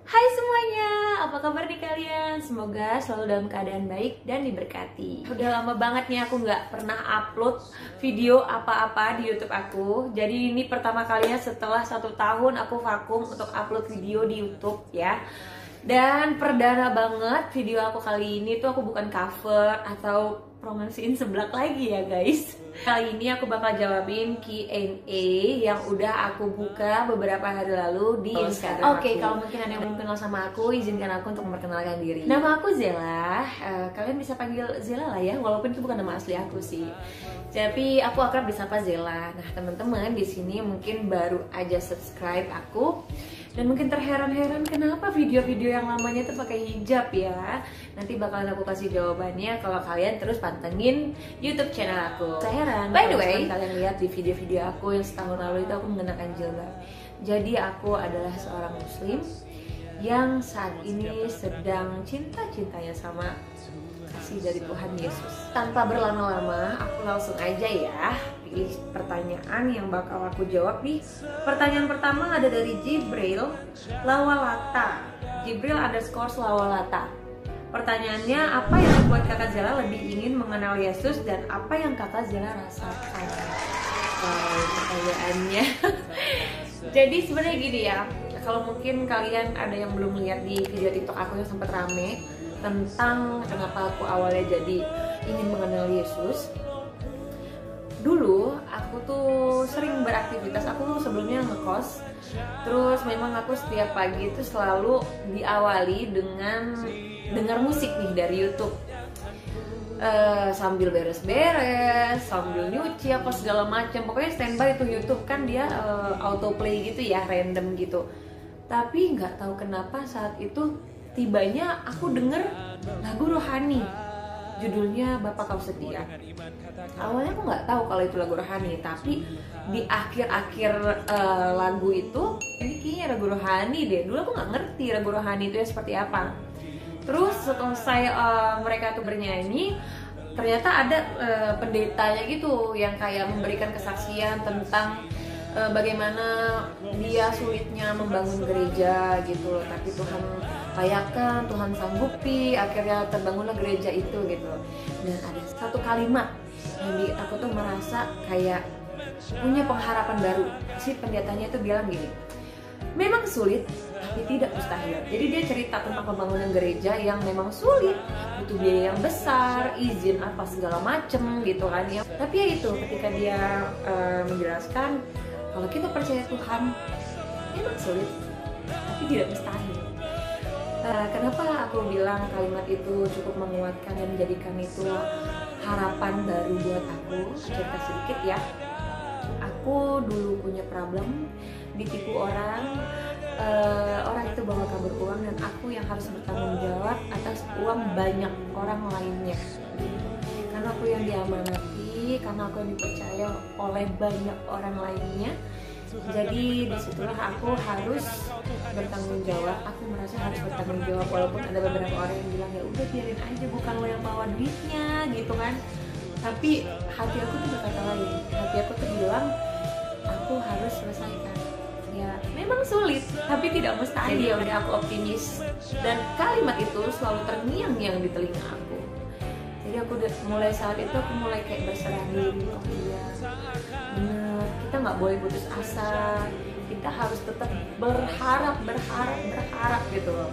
Hai semuanya, apa kabar nih kalian? Semoga selalu dalam keadaan baik dan diberkati. Udah lama banget nih aku nggak pernah upload video apa-apa di YouTube aku. Jadi ini pertama kalinya setelah 1 tahun aku vakum untuk upload video di YouTube ya. Dan perdana banget video aku kali ini tuh aku bukan cover atau promosiin seblak lagi ya guys. Kali ini aku bakal jawabin Q&A yang udah aku buka beberapa hari lalu di Instagram. Oke, kalau mungkin ada yang belum kenal sama aku, izinkan aku untuk memperkenalkan diri. Nama aku Zela, kalian bisa panggil Zela lah ya, walaupun itu bukan nama asli aku sih. Tapi aku akrab disapa Zela. Nah teman-teman di sini mungkin baru aja subscribe aku dan mungkin terheran-heran kenapa video-video yang lamanya tuh pakai hijab ya. Nanti bakalan aku kasih jawabannya kalau kalian terus pantengin YouTube channel aku. Saya heran, by the way, kalian lihat di video-video aku yang setahun lalu itu aku mengenakan jilbab. Jadi aku adalah seorang muslim yang saat ini sedang cinta-cintanya sama kasih dari Tuhan Yesus. Tanpa berlama-lama, aku langsung aja ya pilih pertanyaan yang bakal aku jawab nih. Pertanyaan pertama ada dari Jibril Lawalata. Jibril _Lawalata. Pertanyaannya, apa yang membuat kakak Zela lebih ingin mengenal Yesus dan apa yang kakak Zela rasakan? Pertanyaannya. Jadi sebenarnya gini ya, kalau mungkin kalian ada yang belum lihat di video TikTok aku yang sempat rame tentang kenapa aku awalnya jadi ingin mengenal Yesus. Dulu aku tuh sering beraktivitas, aku sebelumnya ngekos. Terus memang aku setiap pagi itu selalu diawali dengan dengar musik nih dari YouTube. Sambil beres-beres, sambil nyuci apa segala macam. Pokoknya standby itu YouTube kan dia autoplay gitu ya, random gitu. Tapi nggak tahu kenapa saat itu tibanya aku denger lagu rohani, judulnya Bapa Kau Setia. Awalnya aku nggak tahu kalau itu lagu rohani, tapi di akhir-akhir lagu itu ini kayaknya lagu rohani deh. Dulu aku nggak ngerti lagu rohani itu ya seperti apa. Terus selesai mereka tuh bernyanyi, ternyata ada pendetanya gitu yang kayak memberikan kesaksian tentang bagaimana dia sulitnya membangun gereja gitu loh, tapi Tuhan layakan, Tuhan sanggupi, akhirnya terbangunlah gereja itu gitu. Dan ada satu kalimat yang aku tuh merasa kayak punya pengharapan baru. Si pendetanya itu bilang gini, memang sulit tapi tidak mustahil. Jadi dia cerita tentang pembangunan gereja yang memang sulit, butuh biaya yang besar, izin apa segala macem gitu kan ya. Tapi ya itu, ketika dia menjelaskan kalau kita percaya Tuhan memang sulit tapi tidak mustahil. Kenapa aku bilang kalimat itu cukup menguatkan dan menjadikan itu harapan baru buat aku? Cerita sedikit ya. Aku dulu punya problem, ditipu orang, orang itu bawa kabur uang dan aku yang harus bertanggung jawab atas uang banyak orang lainnya. Karena aku yang diamanati, karena aku yang dipercaya oleh banyak orang lainnya. Jadi disitulah aku harus bertanggung jawab. Aku merasa harus bertanggung jawab walaupun ada beberapa orang yang bilang ya udah biarin aja, bukan lo yang bawa duitnya gitu kan. Tapi hati aku tuh berkata lain. Hati aku tuh bilang aku harus selesaikan. Ya memang sulit tapi tidak mustahil. Jadi ya udah, aku optimis dan kalimat itu selalu terngiang-ngiang di telinga aku. Jadi aku mulai saat itu aku mulai kayak berserah diri. Oh iya bener, kita nggak boleh putus asa, kita harus tetap berharap gitu loh.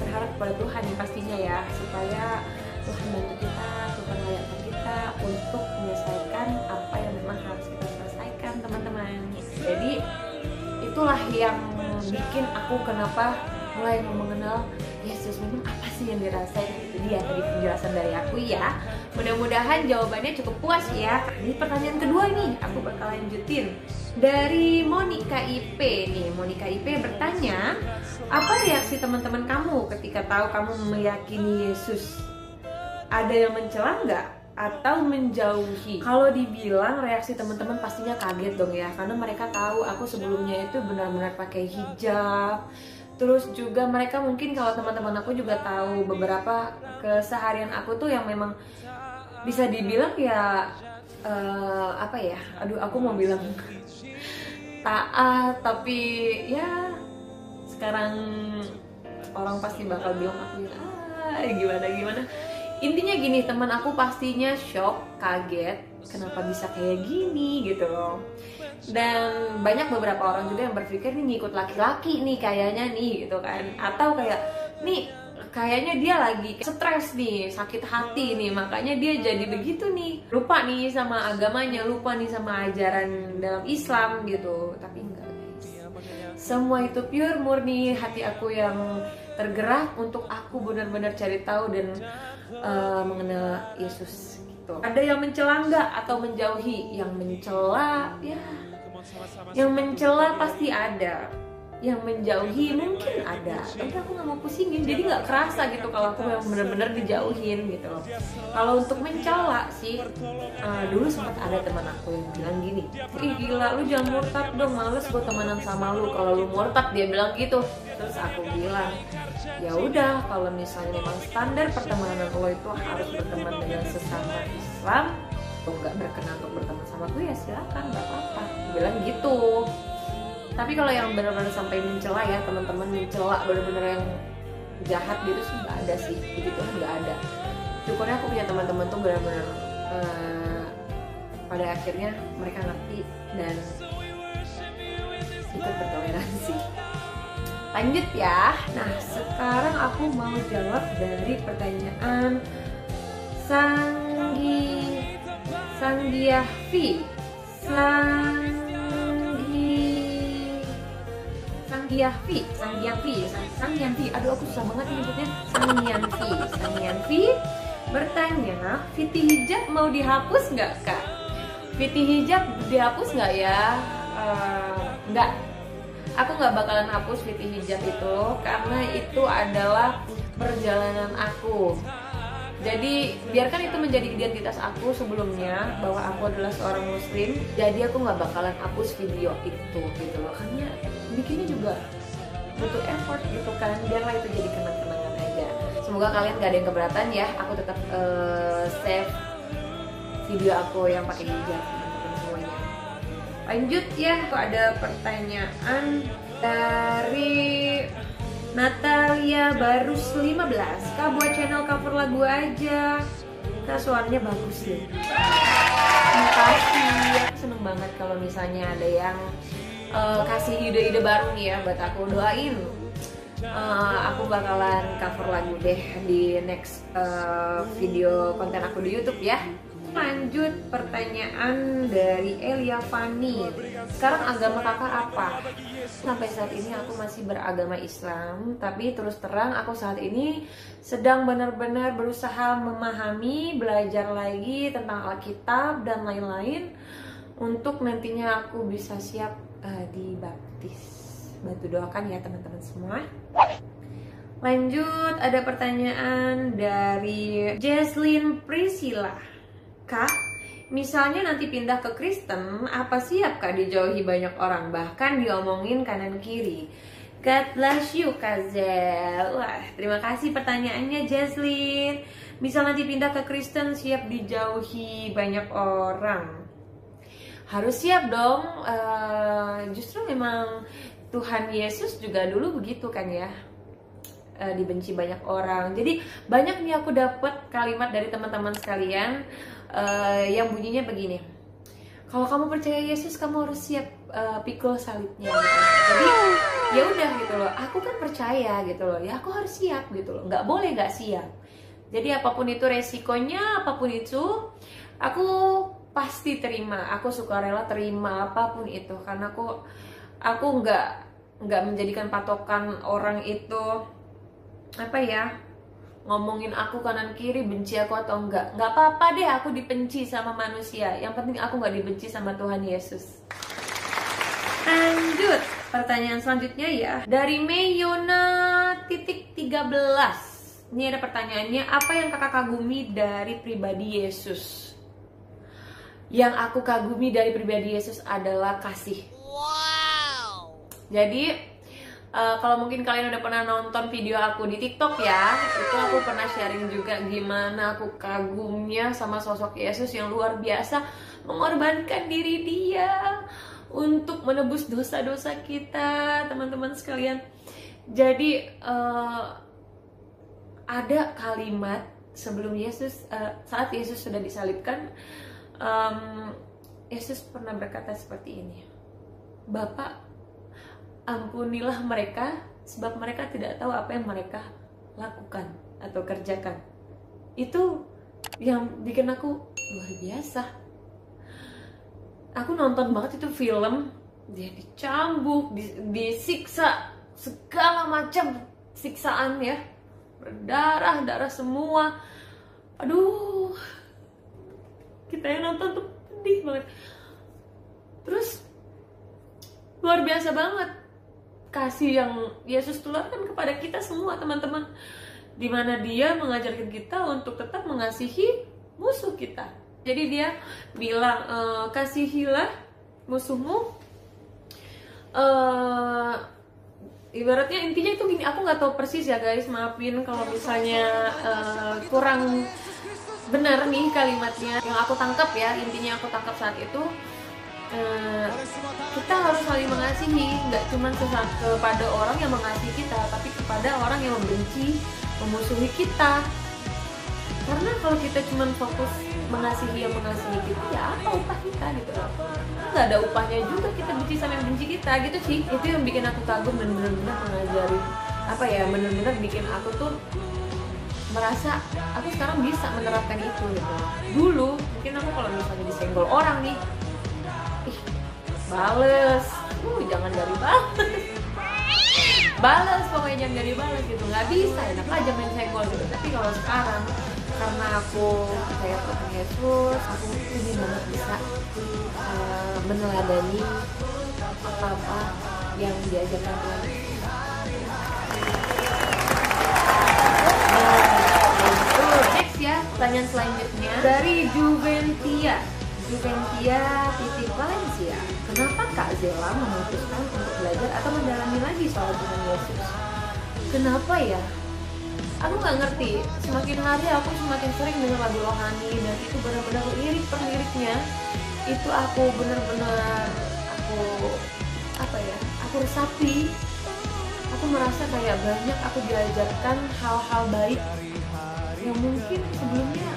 Berharap kepada Tuhan yang pastinya ya, supaya Tuhan bantu kita, Tuhan layakkan kita untuk menyelesaikan apa yang memang harus kita selesaikan teman-teman. Jadi itulah yang bikin aku kenapa mulai mengenal Yesus. Memang apa sih yang dirasain? Itu dia tadi penjelasan dari aku ya. Mudah-mudahan jawabannya cukup puas ya. Ini pertanyaan kedua nih, aku bakal lanjutin dari Monica IP nih. Monica IP bertanya, apa reaksi teman-teman kamu ketika tahu kamu meyakini Yesus? Ada yang mencela nggak atau menjauhi? Kalau dibilang reaksi teman-teman pastinya kaget dong ya, karena mereka tahu aku sebelumnya itu benar-benar pakai hijab. Terus juga mereka mungkin kalau teman-teman aku juga tahu beberapa keseharian aku tuh yang memang bisa dibilang ya apa ya, aduh aku mau bilang taat tapi ya sekarang orang pasti bakal bilang aku gimana. Intinya gini, teman aku pastinya shock, kaget, kenapa bisa kayak gini gitu loh. Dan banyak beberapa orang juga yang berpikir nih ngikut laki-laki nih kayaknya nih gitu kan. Atau kayak nih kayaknya dia lagi stres nih, sakit hati nih, makanya dia jadi begitu nih. Lupa nih sama agamanya, lupa nih sama ajaran dalam Islam gitu. Tapi enggak guys, semua itu pure murni hati aku yang tergerak untuk aku benar-benar cari tahu dan mengenal Yesus gitu. Ada yang mencela nggak atau menjauhi? Yang mencela ya, yang mencela pasti ada, yang menjauhi mungkin ada, tapi aku nggak mau pusingin, jadi nggak kerasa gitu kalau aku yang bener-bener dijauhin gitu loh. Kalau untuk mencela sih, dulu sempat ada teman aku yang bilang gini, ih gila lu jangan murtad dong, males gue temenan sama lu kalau lu murtad, dia bilang gitu. Terus aku bilang, ya udah kalau misalnya memang standar pertemanan lo itu harus berteman dengan sesama Islam, lo nggak berkenan untuk berteman sama gue ya silakan, nggak apa-apa, bilang gitu. Tapi kalau yang benar-benar sampai mencela ya, teman-teman mencela benar-benar yang jahat gitu sih nggak ada sih, begitu nggak ada. Syukurnya aku punya teman-teman tuh benar-benar pada akhirnya mereka ngerti dan ikut bertoleransi. Lanjut ya. Nah sekarang aku mau jawab dari pertanyaan Sanggiavi. Sanggiavi. Aduh aku susah banget nyebutnya. Sanggiavi bertanya, Fiti hijab mau dihapus nggak kak? Fiti hijab dihapus nggak ya? Nggak. Aku nggak bakalan hapus Fiti hijab itu karena itu adalah perjalanan aku. Jadi biarkan itu menjadi identitas aku sebelumnya bahwa aku adalah seorang muslim. Jadi aku nggak bakalan hapus video itu gitu loh, karena bikinnya juga butuh effort gitu kan. Biarlah itu jadi kenang-kenangan aja. Semoga kalian gak ada yang keberatan ya. Aku tetap save video aku yang pakai hijab teman-teman semuanya. Lanjut ya, ada pertanyaan dari Natalia Barus 15. Kak buat channel cover lagu aja. Kak suaranya bagus deh. Terima kasih. Aku seneng banget kalau misalnya ada yang kasih ide-ide baru nih ya buat aku. Doain aku bakalan cover lagu deh di next video konten aku di YouTube ya. Lanjut pertanyaan dari Elia Fani. Sekarang agama kakak apa? Sampai saat ini aku masih beragama Islam, tapi terus terang aku saat ini sedang benar-benar berusaha memahami, belajar lagi tentang Alkitab dan lain-lain untuk nantinya aku bisa siap dibaptis. Bantu doakan ya teman-teman semua. Lanjut, ada pertanyaan dari Jesslyn Priscilla. Kak, misalnya nanti pindah ke Kristen, apa siap Kak dijauhi banyak orang, bahkan diomongin kanan kiri? God bless you Kak Zel. Wah, terima kasih pertanyaannya Jesslyn. Misal nanti pindah ke Kristen, siap dijauhi banyak orang? Harus siap dong. Justru memang Tuhan Yesus juga dulu begitu kan ya, dibenci banyak orang. Jadi banyak nih aku dapat kalimat dari teman-teman sekalian yang bunyinya begini, kalau kamu percaya Yesus kamu harus siap pikul salibnya gitu. Jadi ya udah gitu loh, aku kan percaya gitu loh, ya aku harus siap gitu loh, nggak boleh nggak siap. Jadi apapun itu resikonya, apapun itu aku pasti terima, aku sukarela terima apapun itu, karena aku nggak menjadikan patokan orang itu apa ya, ngomongin aku kanan kiri, benci aku atau enggak apa-apa deh aku dibenci sama manusia, yang penting aku nggak dibenci sama Tuhan Yesus. Lanjut pertanyaan selanjutnya ya, dari Meyona.13. Ini ada pertanyaannya, apa yang kakak kagumi dari pribadi Yesus? Yang aku kagumi dari pribadi Yesus adalah kasih. Wow. Jadi kalau mungkin kalian udah pernah nonton video aku di TikTok ya, itu aku pernah sharing juga gimana aku kagumnya sama sosok Yesus yang luar biasa, mengorbankan diri dia untuk menebus dosa-dosa kita, teman-teman sekalian. Jadi ada kalimat sebelum Yesus, saat Yesus sudah disalibkan, Yesus pernah berkata seperti ini, Bapa, ampunilah mereka sebab mereka tidak tahu apa yang mereka lakukan atau kerjakan. Itu yang bikin aku luar biasa. Aku nonton banget itu film, dia dicambuk, disiksa, segala macam siksaan ya, berdarah-darah semua. Aduh, kita yang nonton tuh pedih banget. Terus luar biasa banget kasih yang Yesus tularkan kepada kita semua, teman-teman, dimana dia mengajarkan kita untuk tetap mengasihi musuh kita. Jadi dia bilang, kasihilah musuhmu. Ibaratnya intinya itu gini, aku nggak tahu persis ya guys, maafin kalau misalnya kurang benar nih kalimatnya. Yang aku tangkap ya, intinya aku tangkap saat itu, kita harus saling mengasihi, nggak cuma kepada orang yang mengasihi kita, tapi kepada orang yang membenci, memusuhi kita. Karena kalau kita cuma fokus mengasihi yang mengasihi kita, ya apa upah kita gitu loh. Nggak ada upahnya juga kita benci sama yang benci kita gitu sih. Itu yang bikin aku kagum dan benar-benar mengajarin, apa ya, benar-benar bikin aku tuh merasa aku sekarang bisa menerapkan itu gitu. Dulu mungkin aku kalau misalnya disenggol orang nih, bales, jangan dari bales pokoknya, jangan dari bales gitu, nggak bisa, enak aja main senggol gitu. Tapi kalau sekarang karena aku percaya Tuhan Yesus, aku lebih banget bisa meneladani apa-apa yang diajarkan Tuhan. Next ya, pertanyaan selanjutnya dari Juventia titik Valencia. Kenapa Kak Zela memutuskan untuk belajar atau mendalami lagi soal Tuhan Yesus? Kenapa ya? Aku nggak ngerti. Semakin hari aku semakin sering dengar lagu rohani, dan itu benar-benar lirik per liriknya itu aku benar-benar aku resapi. Aku merasa kayak banyak aku diajarkan hal-hal baik yang mungkin sebelumnya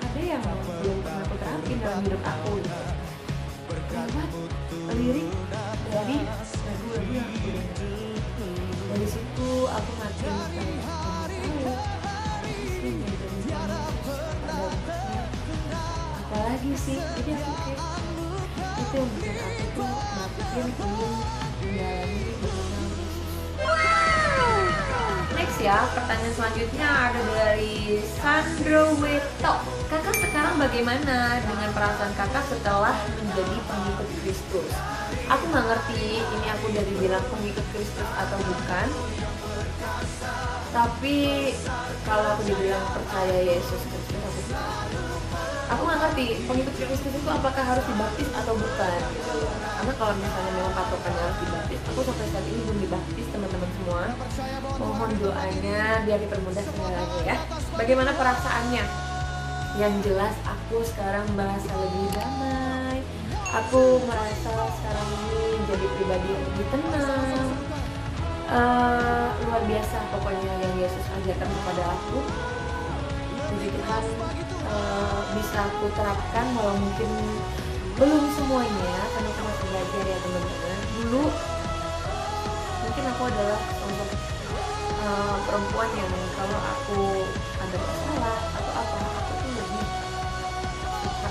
ada yang belum pernah aku terapin dalam hidup aku gitu. Lewat lirik dari lagu-lagu yang aku dengar, dari situ aku makin apalagi sih, jadi aku kayak itu yang bikin aku tuh makin ingin menjalani bagaimana. Next ya, pertanyaan selanjutnya ada dari Sandro Weto. Kakak sekarang bagaimana dengan perasaan kakak setelah menjadi pengikut Kristus? Aku nggak ngerti ini aku udah dibilang pengikut Kristus atau bukan. Tapi kalau aku dibilang percaya Yesus Kristus, aku nggak ngerti pengikut Kristus itu apakah harus dibaptis atau bukan gitu. Karena kalau misalnya memang patokannya harus dibaptis, aku sampai saat ini belum dibaptis, teman-teman semua. Mohon doanya biar dipermudah segalanya ya. Bagaimana perasaannya? Yang jelas aku sekarang merasa lebih damai. Aku merasa sekarang ini jadi pribadi yang lebih tenang. Luar biasa pokoknya yang Yesus ajarkan kepada aku. Puji Tuhan, bisa aku terapkan walau mungkin belum semuanya, karena aku masih belajar ya teman-teman. Dulu mungkin aku adalah sosok perempuan yang kalau aku ada masalah atau apa, aku tuh lebih suka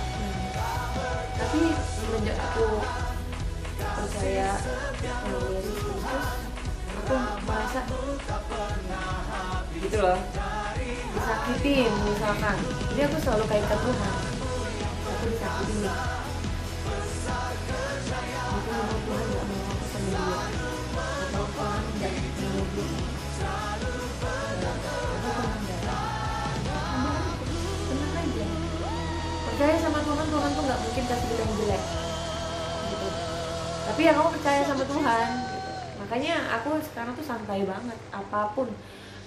tapi semenjak aku percaya Yesus Kristus, aku merasa gitu loh, disakitin misalkan, jadi aku selalu kaitkan Tuhan, aku disakitin nih, mungkin memang Tuhan gak mau aku sama dia, atau Tuhan gak mau dia, tenang aja, percaya sama Tuhan, Tuhan tuh gak mungkin kasih kita yang jelek gitu. Tapi ya kamu percaya sama Tuhan gitu. Makanya aku sekarang tuh santai banget, apapun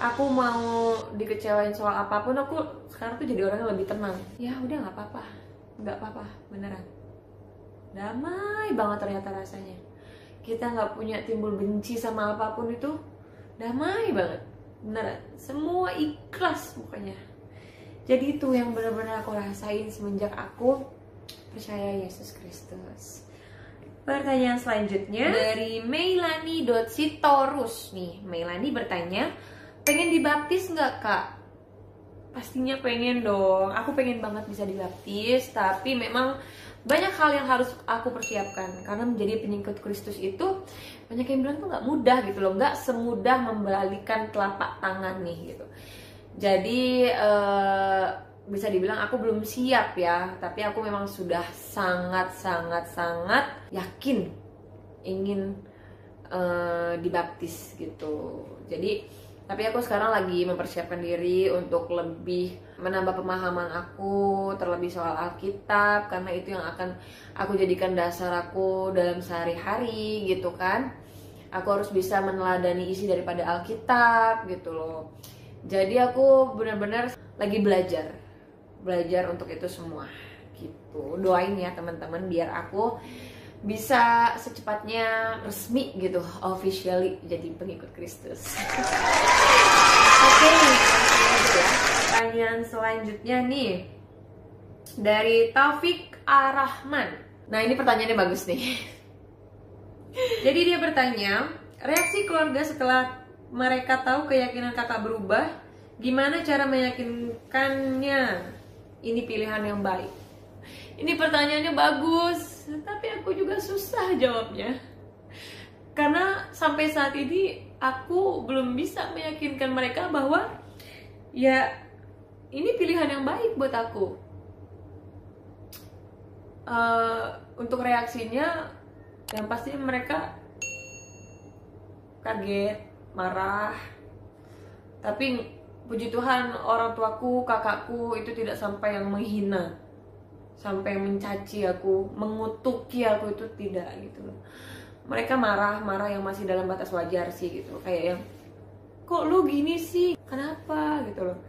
aku mau dikecewain soal apapun, aku sekarang tuh jadi orang yang lebih tenang. Ya udah, nggak apa-apa, beneran. Damai banget ternyata rasanya. Kita nggak punya timbul benci sama apapun itu, damai banget, beneran, semua ikhlas pokoknya. Jadi itu yang benar-benar aku rasain semenjak aku percaya Yesus Kristus. Pertanyaan selanjutnya dari Meilani.sitorus nih. Meilani bertanya, pengen dibaptis nggak kak? Pastinya pengen dong. Aku pengen banget bisa dibaptis, tapi memang banyak hal yang harus aku persiapkan. Karena menjadi pengikut Kristus itu banyak yang bilang tuh nggak mudah gitu loh, nggak semudah membalikan telapak tangan nih gitu. Jadi bisa dibilang aku belum siap ya, tapi aku memang sudah sangat yakin ingin dibaptis gitu. Jadi tapi aku sekarang lagi mempersiapkan diri untuk lebih menambah pemahaman aku terlebih soal Alkitab, karena itu yang akan aku jadikan dasar aku dalam sehari-hari gitu kan. Aku harus bisa meneladani isi daripada Alkitab gitu loh. Jadi aku benar-benar lagi belajar untuk itu semua gitu. Doain ya teman-teman biar aku bisa secepatnya resmi gitu, officially jadi pengikut Kristus. Oke, pertanyaan selanjutnya nih dari Taufik Arahman. Nah ini pertanyaannya bagus nih. Jadi dia bertanya, reaksi keluarga setelah mereka tahu keyakinan kakak berubah, gimana cara meyakinkannya ini pilihan yang baik? Ini pertanyaannya bagus, tapi aku juga susah jawabnya. Karena sampai saat ini aku belum bisa meyakinkan mereka bahwa ya ini pilihan yang baik buat aku. Untuk reaksinya yang pasti mereka kaget, marah. Tapi puji Tuhan orang tuaku, kakakku itu tidak sampai yang menghina, sampai mencaci aku, mengutuki aku, itu tidak gitu loh. Mereka marah yang masih dalam batas wajar sih gitu. Kayak yang, kok lu gini sih? Kenapa gitu loh.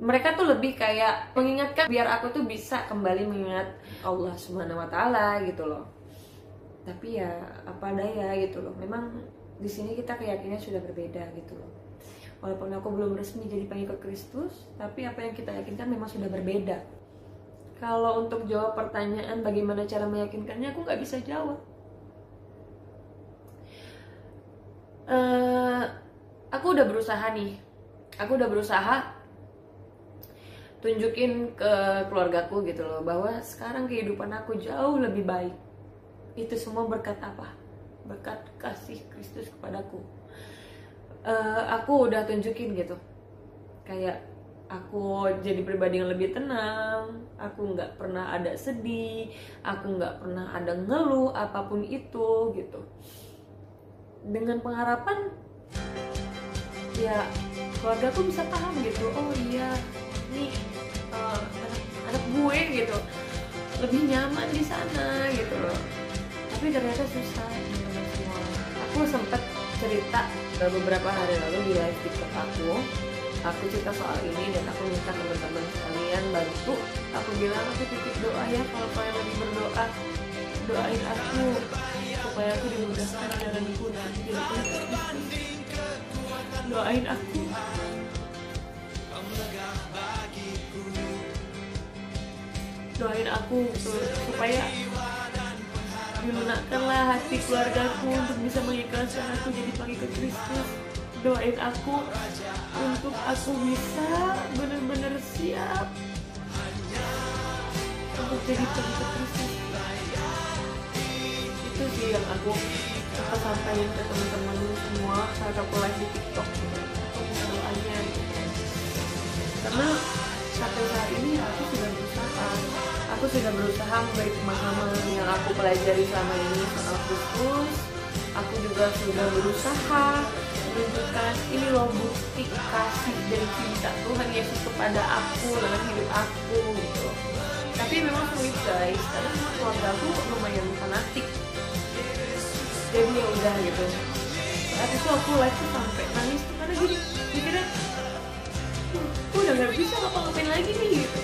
Mereka tuh lebih kayak mengingatkan biar aku tuh bisa kembali mengingat Allah Subhanahu wa taala gitu loh. Tapi ya apa daya gitu loh. Memang di sini kita keyakinannya sudah berbeda gitu loh. Walaupun aku belum resmi jadi pengikut Kristus, tapi apa yang kita yakinkan memang sudah berbeda. Kalau untuk jawab pertanyaan bagaimana cara meyakinkannya, aku nggak bisa jawab. Aku udah berusaha nih. Aku udah berusaha tunjukin ke keluargaku gitu loh, bahwa sekarang kehidupan aku jauh lebih baik. Itu semua berkat apa? Berkat kasih Kristus kepadaku. Aku udah tunjukin gitu. Kayak aku jadi pribadi yang lebih tenang, aku nggak pernah ada sedih, aku nggak pernah ada ngeluh apapun itu gitu. Dengan pengharapan ya keluarga aku bisa paham gitu, oh iya nih anak gue gitu lebih nyaman di sana gitu loh. Tapi ternyata susah teman-teman semua. Aku sempat cerita beberapa hari lalu di live TikTok aku cerita soal ini dan aku minta teman-teman sekalian bantu. Aku bilang aku titip doa ya, kalau kalian lagi berdoa, doain aku supaya aku dimudahkan jalanku nanti jadi pengikut. Doain aku. Doain aku gitu, supaya dilunakkanlah hati keluargaku untuk bisa mengikhlaskan aku jadi pengikut Kristus. Doain aku untuk aku bisa benar-benar siap untuk jadi pengikut Kristus. Itu sih yang aku sampaikan ke teman-teman semua saat aku live di TikTok. Aku minta doanya gitu. Karena sampai saat ini aku sudah berusaha memberi pemahaman yang aku pelajari selama ini soal Kristus. Aku juga sudah berusaha menunjukkan ini loh bukti kasih dan cinta Tuhan Yesus kepada aku dalam hidup aku gitu. Tapi memang sulit guys, karena keluarga aku lumayan fanatik. Jadi ya udah gitu. Saat itu aku live tuh sampai nangis tuh karena gini, mikirnya gue udah gak bisa ngapa-ngapain lagi nih gitu.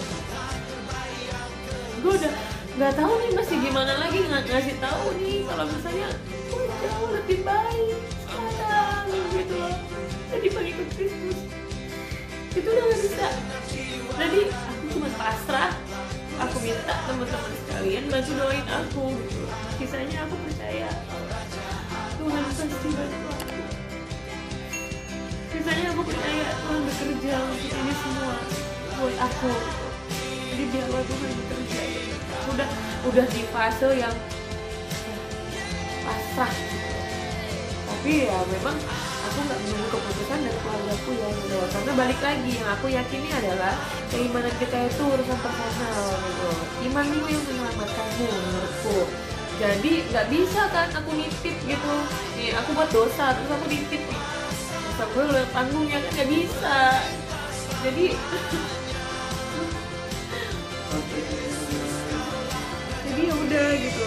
Gue udah nggak tahu nih masih gimana lagi ngasih tahu nih kalau misalnya gue jauh lebih baik sekarang gitu loh. Jadi pengikut Kristus itu udah gak bisa. Jadi aku cuma pasrah, aku minta teman-teman sekalian bantu doain aku gitu. Sisanya aku percaya Tuhan pasti bantu aku. Sisanya aku percaya Tuhan bekerja untuk ini semua buat aku gitu. Jadi biarlah Tuhan bekerja gitu. Udah di fase yang pasrah gitu. Tapi ya memang aku nggak menunggu keputusan dari keluargaku ya gitu. Karena balik lagi yang aku yakini adalah keimanan kita itu urusan personal gitu. Imanmu yang menyelamatkanmu menurutku. Jadi nggak bisa kan aku nitip gitu. Nih aku buat dosa terus aku nitip nih. Dosa gue udah tanggungnya kan nggak bisa. Jadi jadi ya udah gitu.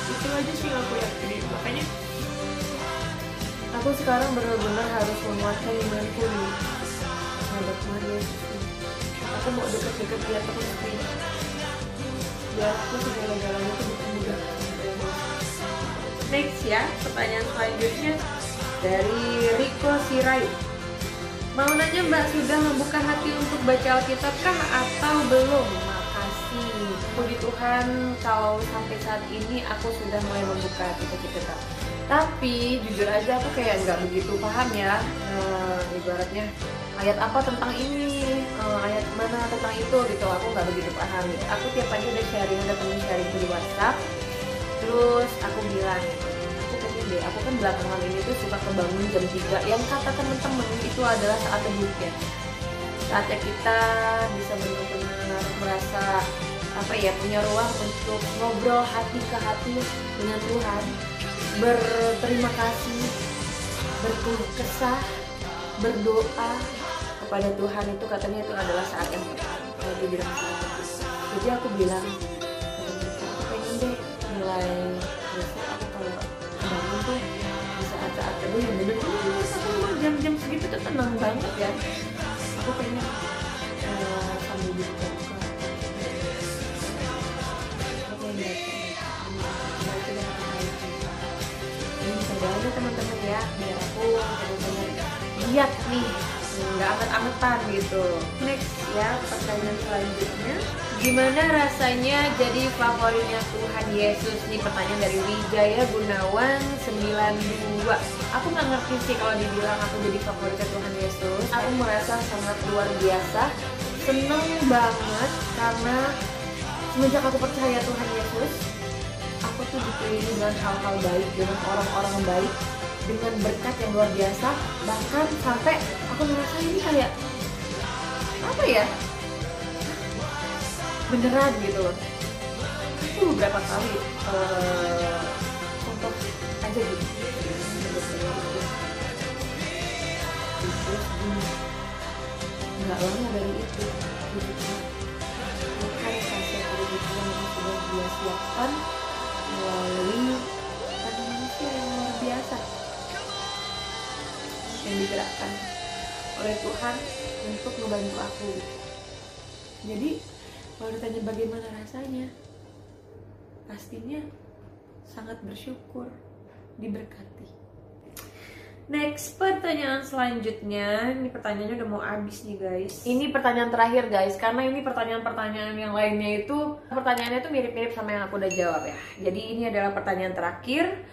Itu aja sih yang aku yakini. Makanya aku sekarang benar-benar harus menguatkan imanku nih terhadap Tuhan Yesus. Aku mau deket-deket dia terus nih, biar aku segala-galanya tuh bisa mudah. Next ya, pertanyaan selanjutnya dari Riko Sirai. Mau nanya Mbak, sudah membuka hati untuk baca Alkitab kah atau belum? Makasih. Puji Tuhan kalau sampai saat ini aku sudah mulai membuka cita-cita. Tapi jujur aja aku kayak nggak begitu paham ya, ibaratnya ayat apa tentang ini, ayat mana tentang itu gitu, aku nggak begitu paham gitu. Aku tiap pagi ada temen sharing di WhatsApp, terus aku bilang, aku pengen deh, aku kan belakangan ini tuh suka kebangun jam 3, yang kata temen-temen itu adalah saat teduhnya. Saatnya kita bisa benar-benar merasa apa ya, punya ruang untuk ngobrol hati ke hati dengan Tuhan, berterima kasih, berkeluh kesah, berdoa kepada Tuhan. Itu katanya itu adalah saat yang tepat. Dia bilang gitu. Jadi aku bilang, aku pengen deh mulai besok aku kalau bangun tuh di saat-saat teduh yang bener. Aku memang jam-jam segitu tuh tenang banget ya. Aku pengen sambil buka aja teman-teman ya, biar aku benar-benar lihat nih, nggak anget-angetan gitu. Next ya, pertanyaan selanjutnya, gimana rasanya jadi favoritnya Tuhan Yesus? Nih pertanyaan dari Wijaya Gunawan 92. Aku nggak ngerti sih kalau dibilang aku jadi favoritnya Tuhan Yesus. Aku merasa sangat luar biasa, seneng banget karena semenjak aku percaya Tuhan Yesus, aku tuh dikelilingi dengan hal-hal baik, dengan orang-orang baik, dengan berkat yang luar biasa. Bahkan sampai aku merasa ini kayak apa ya, beneran gitu loh. Aku beberapa kali contoh aja gitu, terus nggak lama dari itu Tuhan kasih kehidupan yang sudah dia siapkan melalui manusia yang luar biasa yang digerakkan oleh Tuhan untuk membantu aku. Jadi kalau ditanya bagaimana rasanya, pastinya sangat bersyukur, diberkati. Next, pertanyaan selanjutnya. Ini pertanyaannya udah mau habis nih guys. Ini pertanyaan terakhir guys, karena ini pertanyaan-pertanyaan yang lainnya itu pertanyaannya tuh mirip-mirip sama yang aku udah jawab ya. Jadi ini adalah pertanyaan terakhir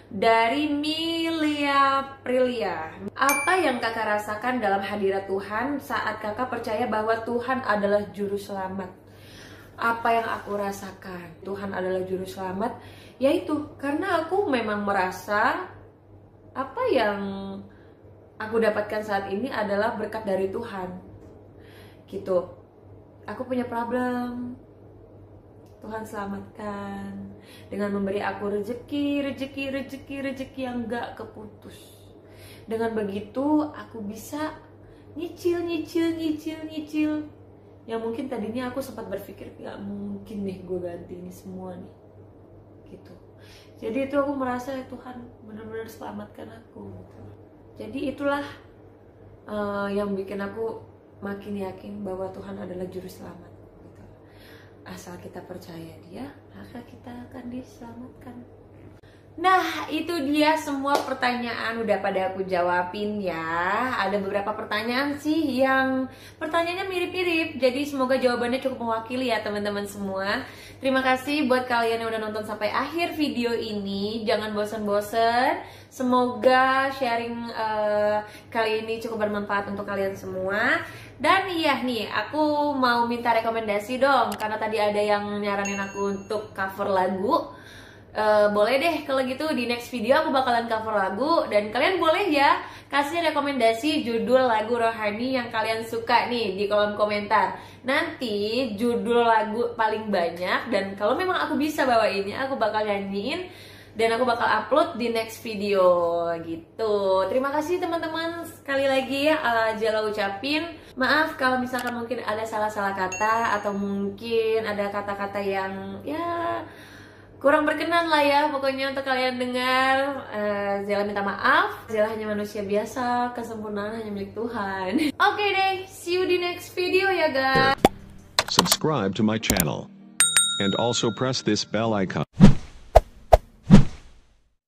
dari Milia Prilia. Apa yang kakak rasakan dalam hadirat Tuhan saat kakak percaya bahwa Tuhan adalah juru selamat? Apa yang aku rasakan Tuhan adalah juru selamat, yaitu karena aku memang merasa apa yang aku dapatkan saat ini adalah berkat dari Tuhan gitu. Aku punya problem, Tuhan selamatkan dengan memberi aku rezeki yang gak keputus. Dengan begitu aku bisa nyicil yang mungkin tadinya aku sempat berpikir gak mungkin nih gue ganti ini semua nih gitu. Jadi itu aku merasa Tuhan benar-benar selamatkan aku gitu. Jadi itulah yang bikin aku makin yakin bahwa Tuhan adalah juru selamat gitu. Asal kita percaya Dia, maka kita akan diselamatkan. Nah, itu dia semua pertanyaan udah pada aku jawabin ya. Ada beberapa pertanyaan sih yang pertanyaannya mirip-mirip. Jadi semoga jawabannya cukup mewakili ya teman-teman semua. Terima kasih buat kalian yang udah nonton sampai akhir video ini. Jangan bosan-bosan. Semoga sharing kali ini cukup bermanfaat untuk kalian semua. Dan iya nih, aku mau minta rekomendasi dong. Karena tadi ada yang nyaranin aku untuk cover lagu. Boleh deh kalau gitu di next video aku bakalan cover lagu. Dan kalian boleh ya kasih rekomendasi judul lagu rohani yang kalian suka nih di kolom komentar. Nanti judul lagu paling banyak, dan kalau memang aku bisa bawainnya, aku bakal nyanyiin dan aku bakal upload di next video gitu. Terima kasih teman-teman, sekali lagi ya Jela ucapin maaf kalau misalkan mungkin ada salah-salah kata, atau mungkin ada kata-kata yang ya kurang berkenan lah ya pokoknya untuk kalian dengar. Zela minta maaf. Zela hanya manusia biasa, kesempurnaan hanya milik Tuhan. Oke deh, see you di next video ya guys. Subscribe to my channel and also press this bell icon.